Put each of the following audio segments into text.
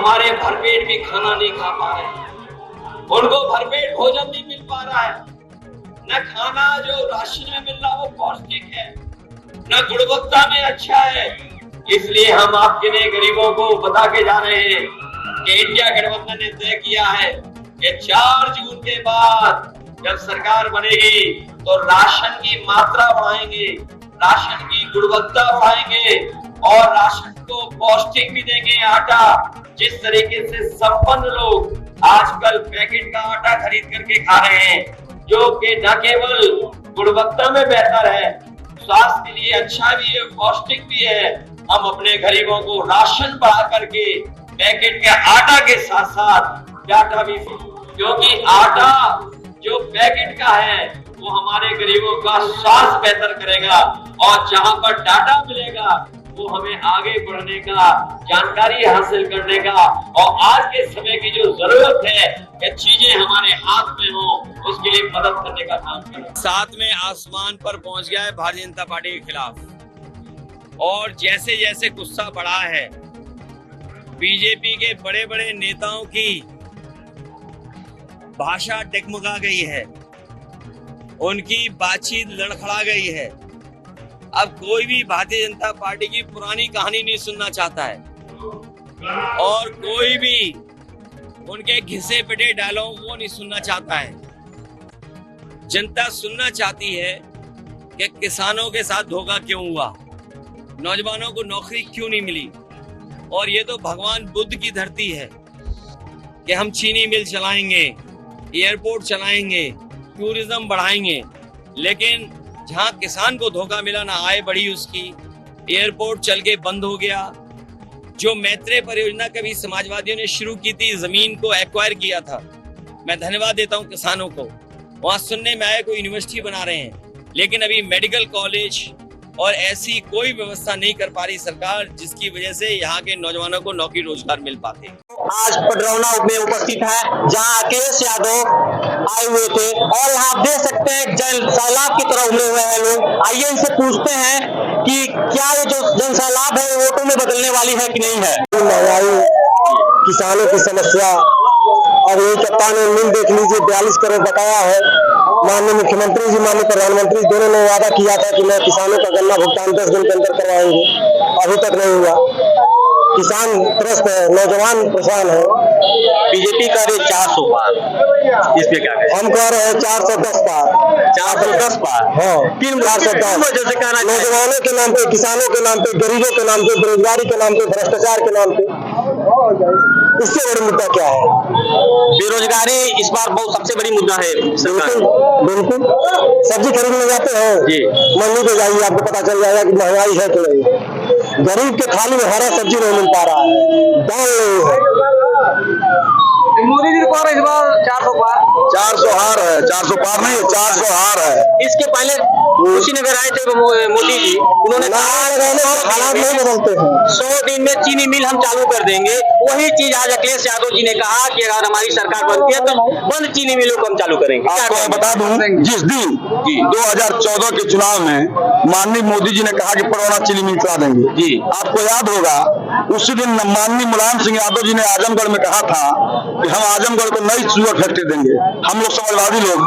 हमारे भरपेट भी खाना नहीं खा पा रहे हैं, उनको भरपेट भोजन नहीं मिल पा रहा है। न खाना जो राशन में मिल रहा वो पौष्टिक है, न गुणवत्ता में अच्छा है। इसलिए हम आपके लिए गरीबों को बता के जा रहे हैं कि इंडिया गठबंधन ने तय किया है कि 4 जून के बाद जब सरकार बनेगी तो राशन की मात्रा बढ़ाएंगे, राशन की गुणवत्ता बढ़ाएंगे और राशन को पौष्टिक भी देंगे। आटा जिस तरीके से संपन्न लोग आजकल पैकेट का आटा खरीद करके खा रहे हैं, जो कि न केवल गुणवत्ता में बेहतर है, स्वास्थ्य के लिए अच्छा भी है, पौष्टिक भी है, हम अपने गरीबों को राशन बढ़ा करके पैकेट के आटा के साथ साथ डाटा भी, क्योंकि आटा जो पैकेट का है वो हमारे गरीबों का स्वास्थ्य बेहतर करेगा और जहां पर डाटा मिलेगा वो हमें आगे बढ़ने का, जानकारी हासिल करने का और आज के समय की जो जरूरत है कि चीजें हमारे हाथ में हो, उसके लिए मदद करने का काम करें। साथ में आसमान पर पहुंच गया है भारतीय जनता पार्टी के खिलाफ और जैसे जैसे गुस्सा बढ़ा है, बीजेपी के बड़े बड़े नेताओं की भाषा डगमगा गई है, उनकी बातचीत लड़खड़ा गई है। अब कोई भी भारतीय जनता पार्टी की पुरानी कहानी नहीं सुनना चाहता है और कोई भी उनके घिसे पिटे डायलॉग वो नहीं सुनना चाहता है। जनता सुनना चाहती है कि किसानों के साथ धोखा क्यों हुआ, नौजवानों को नौकरी क्यों नहीं मिली। और ये तो भगवान बुद्ध की धरती है कि हम चीनी मिल चलाएंगे, एयरपोर्ट चलाएंगे, टूरिज्म बढ़ाएंगे, लेकिन जहां किसान को धोखा मिला, ना आय बढ़ी उसकी, एयरपोर्ट चल के बंद हो गया। जो मैत्रेय परियोजना कभी समाजवादियों ने शुरू की थी, जमीन को एक्वायर किया था, मैं धन्यवाद देता हूं किसानों को। वहां सुनने में आया कोई यूनिवर्सिटी बना रहे हैं, लेकिन अभी मेडिकल कॉलेज और ऐसी कोई व्यवस्था नहीं कर पा रही सरकार, जिसकी वजह से यहाँ के नौजवानों को नौकरी रोजगार मिल पाते। आज पडरौना में उपस्थित है जहाँ अखिलेश यादव आए हुए थे और यहाँ आप देख सकते हैं जन सैलाब की तरह उमड़े हुए हैं लोग। आइए इनसे पूछते हैं कि क्या ये जो जन सैलाब है वोटों में बदलने वाली है कि नहीं है। महंगाई, किसानों की समस्या और यही कप्तान मिल देख लीजिए 42 करोड़ बकाया है। माननीय मुख्यमंत्री जी, माननीय प्रधानमंत्री दोनों ने वादा किया था कि मैं किसानों का गन्ना भुगतान 10 दिन के अंदर करवाएंगे, अभी तक नहीं हुआ। किसान त्रस्त है, नौजवान परेशान है। बीजेपी का रहे 400 पार, इसमें क्या कहें? हम कह रहे हैं 410 पार। 410 पार, हाँ, 410 कहना नौजवानों के नाम पे, किसानों के नाम पे, गरीबों के नाम पे, बेरोजगारी के नाम पे, भ्रष्टाचार के नाम पे। इससे बड़ी मुद्दा क्या है? बेरोजगारी इस बार बहुत सबसे बड़ी मुद्दा है। बिल्कुल सब्जी खरीदने जाते हैं जी, मंडी पे जाइए, आपको पता चल जाएगा कि महंगाई है कि नहीं। गरीब के थाली में हरा सब्जी नहीं मिल पा रहा है, दाल नहीं है। मोदी जी को इस बार 400 पार, 400 हार है, 400 पार नहीं है, 400 हार है। इसके पहले कुशीनगर आए थे मोदी जी, उन्होंने हालात नहीं बदलते हैं। 100 दिन में चीनी मिल हम चालू कर देंगे। वही चीज आज अखिलेश यादव जी ने कहा कि अगर हमारी सरकार बनती है तो बंद चीनी मिलों को हम चालू करेंगे। आपको मैं बता दूं, जिस दिन 2014 के चुनाव में माननीय मोदी जी ने कहा कि पडरौना चीनी मिल चला देंगे जी, आपको याद होगा उसी दिन माननीय मुलायम सिंह यादव जी ने आजमगढ़ में कहा था कि हम आजमगढ़ को नई शुगर फैक्ट्री देंगे। हम लोग समाजवादी लोग,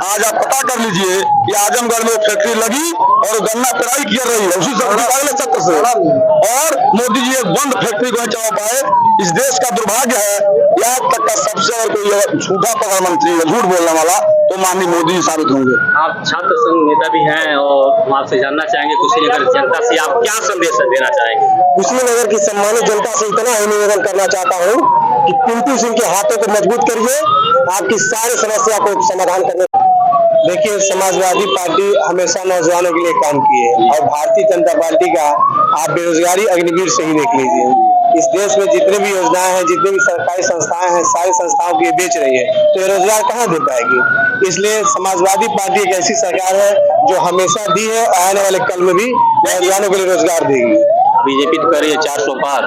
आज आप पता कर लीजिए कि आजमगढ़ में फैक्ट्री लगी और गन्ना पेराई कर रही है उसी अगले सत्र से, और मोदी जी एक बंद फैक्ट्री को नहीं चला पाए। इस देश का दुर्भाग्य है, आज तक का सबसे अगर कोई झूठा प्रधानमंत्री है, झूठ बोलने वाला, तो माननीय मोदी जी साबित होंगे। आप छात्र संघ नेता भी हैं और हम आपसे जानना चाहेंगे कुशीनगर जनता से आप क्या संदेश देना चाहेंगे? कुशीनगर की सम्मानित जनता से इतना ही निवेदन करना चाहता हूँ कि पिंटू सिंह के हाथों को मजबूत करिए, आपकी सारी समस्या को समाधान करने। देखिए, समाजवादी पार्टी हमेशा नौजवानों के लिए काम की है और भारतीय जनता पार्टी का आप बेरोजगारी अग्निवीर से ही देख लीजिए। इस देश में जितने भी योजनाएं हैं, जितनी भी सरकारी संस्थाएं हैं, सारी संस्थाओं को ये बेच रही है, तो ये रोजगार कहाँ दे पाएगी। इसलिए समाजवादी पार्टी एक ऐसी सरकार है जो हमेशा दी है, आने वाले कल में भी नौजवानों के लिए रोजगार देगी। बीजेपी तो कर रही है 400 पार,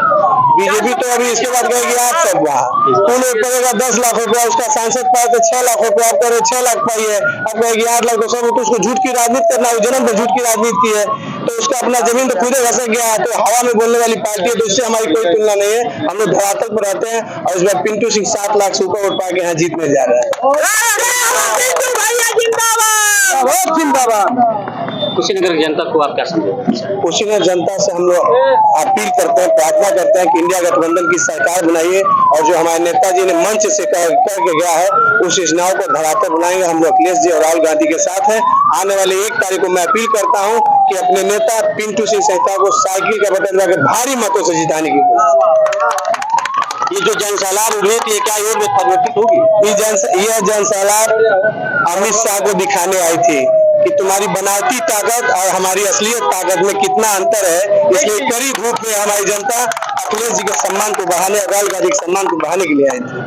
बीजेपी तो अभी इसके बाद कहेगी आप सब वहाँ तूने करेगा 10 लाख रुपया, उसका सांसद पाए तो 6 लाख रुपया, आप करे 6 लाख पाई है, अब कहेगी 8 लाख, तो सब तो उसको झूठ की राजनीति करना है, जन्म पर झूठ की राजनीति की है, तो उसका अपना जमीन तो खुदे घसक गया है, तो हवा में बोलने वाली पार्टी है, तो उससे हमारी कोई तुलना नहीं है। हम लोग धरातल पर रहते हैं और इस बार पिंटू सिंह 7 लाख से ऊपर वोट पा के यहाँ जीतने जा रहे हैं। जिंदाबाद। कुशीनगर की जनता को आप क्या समझे? कुशीनगर जनता से हम लोग अपील करते हैं, प्रार्थना करते हैं कि इंडिया गठबंधन की सरकार बनाइए और जो हमारे नेताजी ने मंच से करके गया है उस योजनाओं को धरातल बनाएंगे। हम लोग अखिलेश जी और राहुल गांधी के साथ हैं। आने वाले 1 तारीख को मैं अपील करता हूं कि अपने नेता पिंटू सिंह सेठा को साइकिल का बटन दबाकर भारी मतों से जिताने की कोशिश। ये जो जनसैलाब हुई थी क्या योग में परिवर्तित होगी? यह जनसैलाब अमित शाह को दिखाने आई थी कि तुम्हारी बनावटी ताकत और हमारी असलियत ताकत में कितना अंतर है। इसलिए कड़ी धूप में हमारी जनता अखिलेश जी के सम्मान को बढ़ाने और राहुल गांधी के सम्मान को बढ़ाने के लिए आई थी।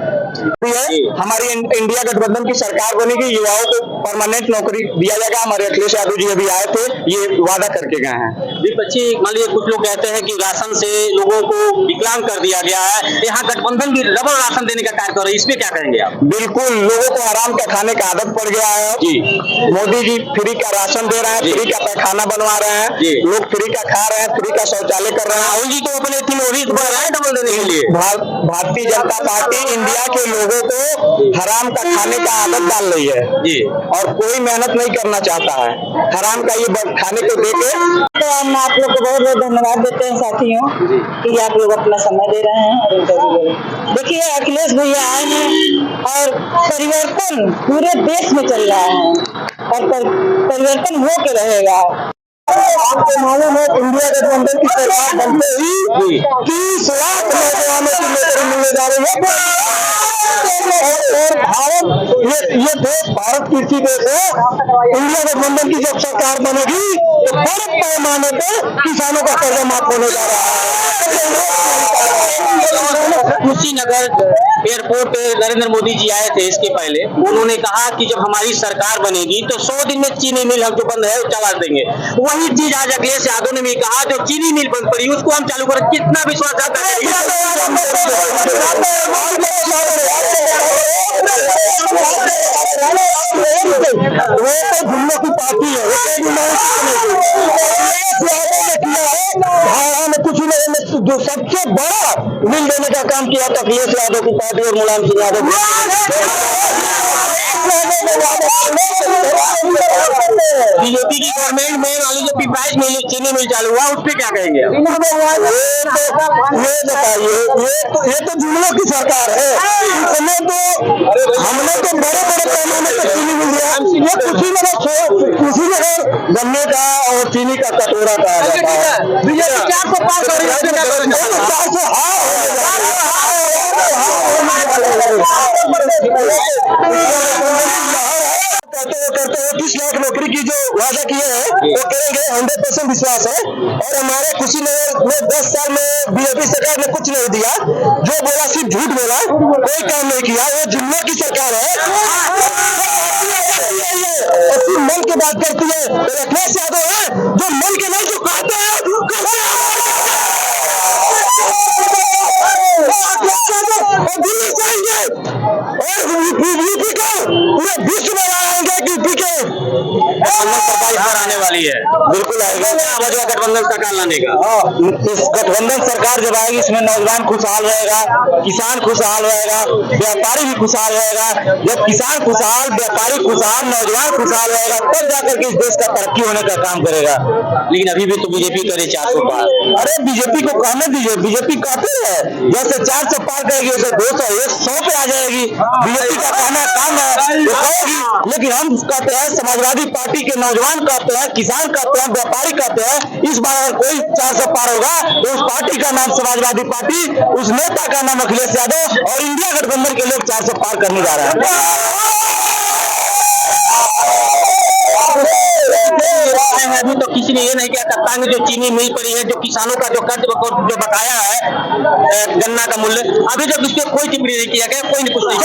हमारी इंडिया गठबंधन की सरकार बनेगी, युवाओं को परमानेंट नौकरी दिया जाएगा। हमारे अखिलेश यादव जी अभी आए थे, ये वादा करके गए हैं। विपक्षी मान लीजिए कुछ लोग कहते हैं कि राशन से लोगों को विकलांग कर दिया गया है, यहाँ गठबंधन भी डबल राशन देने का कार्य कर रही है, इसमें क्या कहेंगे आप? बिल्कुल, लोगों को आराम का खाने का आदत पड़ गया है जी। मोदी जी फ्री का राशन दे रहे हैं, फ्री का पैखाना बनवा रहे हैं, लोग फ्री का खा रहे हैं, फ्री का शौचालय कर रहे हैं। राहुल जी तो अपने 3 ओरिस बढ़ रहे हैं डबल देने के लिए। भारतीय जनता पार्टी इंडिया के लोगों को हराम का खाने का आदत डाल रही है जी, और कोई मेहनत नहीं करना चाहता है। हराम का ये खाने को देके तो हम आप लोग को बहुत बहुत धन्यवाद देते हैं साथियों कि आप लोग अपना समय दे रहे हैं और इंटरव्यू ले रहे हैं। देखिए अखिलेश भैया आए हैं और परिवर्तन पूरे देश में चल रहा है और परिवर्तन हो के रहेगा। आपको मालूम है इंडिया गठबंधन की सरकार बनते ही 30 लाख नौजवानों की नौकरी मिलने जा रही है। और भारत ये देश भारत कृषि देश है। इंडिया गठबंधन की जब सरकार बनेगी तो बड़े पैमाने पर किसानों का कर्जा माफ होने जा रहा है। कुशीनगर एयरपोर्ट पे नरेंद्र मोदी जी आए थे, इसके पहले उन्होंने कहा कि जब हमारी सरकार बनेगी तो 100 दिन में चीनी मिल हम जो बंद है चला देंगे। वही चीज आज अखिलेश यादव ने भी कहा, जो चीनी मिल बंद पड़ी उसको हम चालू करें। कितना विश्वास आता है? वो तो जुम्मों की पार्टी है, कुछ जो सबसे बड़ा मिल देने का काम किया था अखिलेश यादव की पार्टी और मुलायम सिंह यादव। बीजेपी की गवर्नमेंट में मान लीजिए पिपराइज मिल चीनी मिल चालू हुआ, उस पर क्या कहेंगे? ये बताइए, ये तो जुमलों की सरकार है। इसमें तो हमने तो बड़े बड़े पैमाने पर चीनी मिल दिया। ये कुशीनगर गन्ने का और चीनी का कटोरा का बीजेपी 400 पार कर रही है। करते हैं 30 लाख नौकरी की जो वादा किए हैं वो करेंगे, 100% विश्वास है। और हमारे कुशीनगर में 10 साल में बीजेपी सरकार ने कुछ नहीं दिया, जो बोला सिर्फ झूठ बोला, कोई काम नहीं किया। वो जुम्मों की सरकार है, सिर्फ मन की बात करती है। अखिलेश यादव है जो मन के नहीं, जो कहते हैं दिल्ली जाएंगे और यूपी को पूरे विश्व में लाएंगे कि सरकार बाहर आने वाली है। बिल्कुल आएगा गठबंधन सरकार लाने का। इस गठबंधन सरकार जब आएगी इसमें नौजवान खुशहाल रहेगा, किसान खुशहाल रहेगा, व्यापारी भी खुशहाल रहेगा। जब किसान खुशहाल, व्यापारी खुशहाल, नौजवान खुशहाल रहेगा तब जाकर के इस देश का तरक्की होने का काम करेगा। लेकिन अभी भी तो बीजेपी करे 400 पार। अरे बीजेपी को कहने दीजिए, बीजेपी कहते हैं जैसे 400 पार करेगी वैसे 200 100 पे आ जाएगी। बीजेपी का कहना काम है, वो कहेगी। लेकिन हम कहते हैं, समाजवादी पार्टी के नौजवान कहते हैं, किसान कहते हैं, व्यापारी कहते हैं, इस बार अगर कोई 400 पार होगा तो उस पार्टी का नाम समाजवादी पार्टी, उस नेता का नाम अखिलेश यादव और इंडिया गठबंधन के लोग 400 पार करने जा रहे हैं। अभी तो किसी ने ये ये नहीं क्या कप्तान में जो चीनी मिल पड़ी है, जो किसानों का जो कर्ज जो बकाया है गन्ना का मूल्य, अभी जब इसके कोई टिप्पणी नहीं किया गया, कोई कुछ नहीं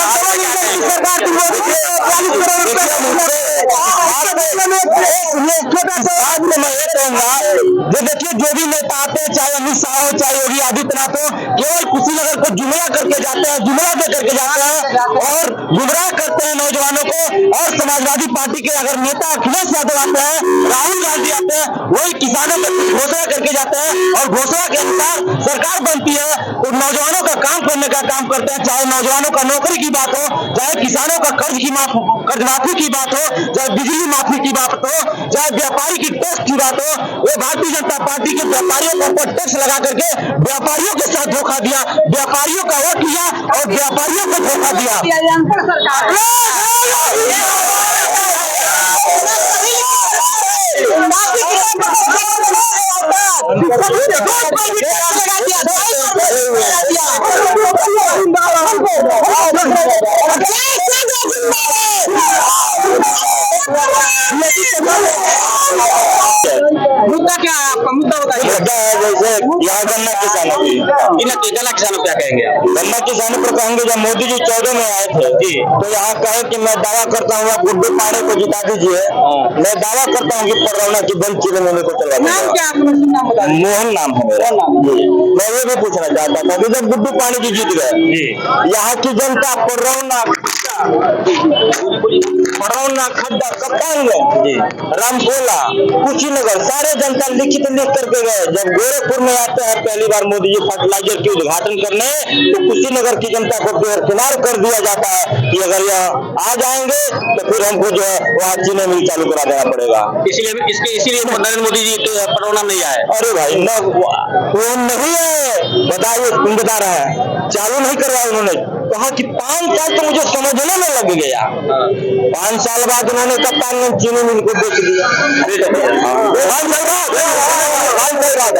देखिए जो भी नेता आते हैं, चाहे अमित शाह हो चाहे योगी आदित्यनाथ हो, केवल कुशीनगर को जुमला करके जाते हैं, जुमला दे करके जाते हैं और गुमराह करते हैं नौजवानों को। और समाजवादी पार्टी के अगर नेता अखिलेश यादव आते हैं, राहुल गांधी आते हैं, वही किसानों को घोषणा करके जाते हैं और घोषणा के अनुसार सरकार बनती है तो नौजवानों का काम करने का काम करते हैं। चाहे नौजवानों का नौकरी की बात हो, चाहे किसानों का कर्ज माफी की बात हो, चाहे बिजली माफी की बात हो, चाहे व्यापारी की टैक्स की बात हो, वो भारतीय जनता पार्टी के व्यापारियों के ऊपर टैक्स लगा करके व्यापारियों के साथ धोखा दिया, व्यापारियों का वोट लिया और व्यापारियों को धोखा दिया। मुद्दा क्या है आपका? मुद्दा बताइए। मुद्दा है जैसे यहाँ गन्ना किसानों की, गन्ना किसानों क्या कहेंगे आप? गन्ना किसानों पर कहेंगे जब मोदी जी 14 में आए थे जी, तो यहाँ कहे कि मैं दावा करता हूँ आप गुड्डू पाड़े को जिता दीजिए, मैं दावा करता हूँ कि पररौना की बंद चीनी मिल को चला नाम क्या है आपका? नाम बताइए। मोहन नाम है मेरा। मैं ये भी पूछना चाहता था कि जब गुड्डू पाड़ी जी जीत गए, यहाँ की जनता पररौना खड्डा कप्तानगंज, रामकोला, कुशीनगर सारे जनता लिख करके गए। जब गोरखपुर में आते हैं पहली बार मोदी जी फर्टिलाइजर की उद्घाटन करने तो कुशीनगर की जनता को किनार कर दिया जाता है कि अगर यहाँ आ जाएंगे तो फिर हमको जो है वहाँ चीनी मिल चालू करा देना पड़ेगा। इसीलिए नरेंद्र मोदी जी पररौना नहीं आए। अरे भाई न वो नहीं है, बताइए तुम बता रहे हैं चालू नहीं करवाया उन्होंने। कहा कि 5 साल तो मुझे समझने में लग गया, 5 साल बाद उन्होंने कप्तानगंज चीनी मिल को बेच दिया।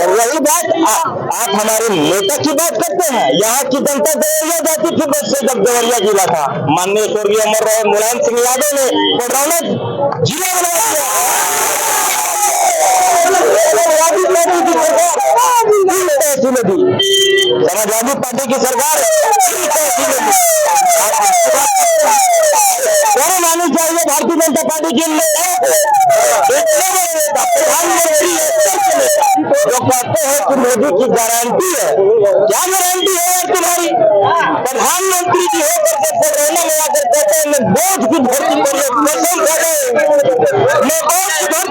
वही बात आप हमारे नेता की बात करते हैं। यहाँ की जनता देवरिया जाती थी बस से, जब देवरिया जिला था माननीय स्वर्गीय अमर रहे मुलायम सिंह यादव ने पररौना जिला बनाया समाजवादी पार्टी की सरकार माननी चाहिए। भारतीय जनता पार्टी के प्रधानमंत्री जो कहते हैं कि मोदी की गारंटी है, क्या गारंटी है यार तुम्हारी? प्रधानमंत्री जी होकर के पररौना में आकर कहते हैं मैं बोझ की भर्ती करिए, कसम खा रहे मैं बोझ की भर्ती